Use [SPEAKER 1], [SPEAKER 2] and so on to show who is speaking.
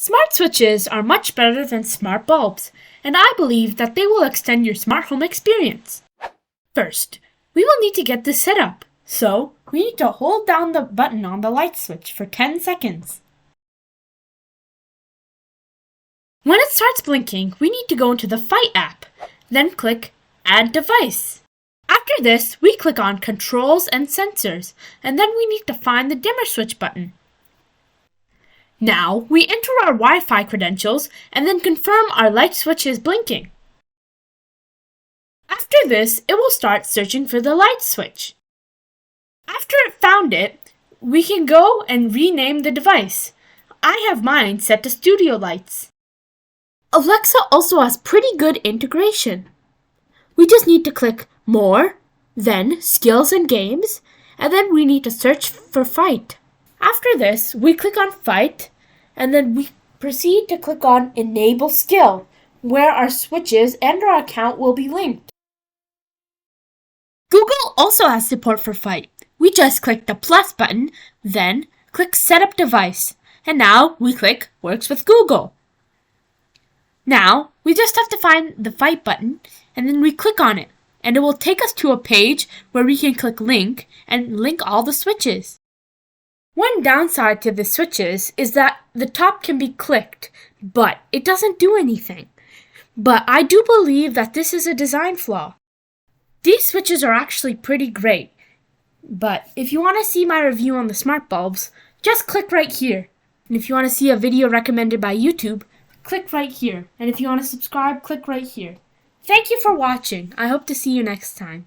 [SPEAKER 1] Smart switches are much better than smart bulbs, and I believe that they will extend your smart home experience. First, we will need to get this set up, so we need to hold down the button on the light switch for 10 seconds. When it starts blinking, we need to go into the Fight app, then click Add Device. After this, we click on Controls and Sensors, and then we need to find the dimmer switch button. Now, we enter our Wi-Fi credentials and then confirm our light switch is blinking. After this, it will start searching for the light switch. After it found it, we can go and rename the device. I have mine set to Studio Lights. Alexa also has pretty good integration. We just need to click More, then Skills and Games, and then we need to search for Fight. After this, we click on Fight, and then we proceed to click on Enable Skill, where our switches and our account will be linked. Google also has support for Fight. We just click the plus button, then click Setup Device, and now we click Works with Google. Now, we just have to find the Fight button, and then we click on it, and it will take us to a page where we can click Link and link all the switches. One downside to the switches is that the top can be clicked, but it doesn't do anything. But I do believe that this is a design flaw. These switches are actually pretty great, but if you want to see my review on the smart bulbs, just click right here. And if you want to see a video recommended by YouTube, click right here. And if you want to subscribe, click right here. Thank you for watching. I hope to see you next time.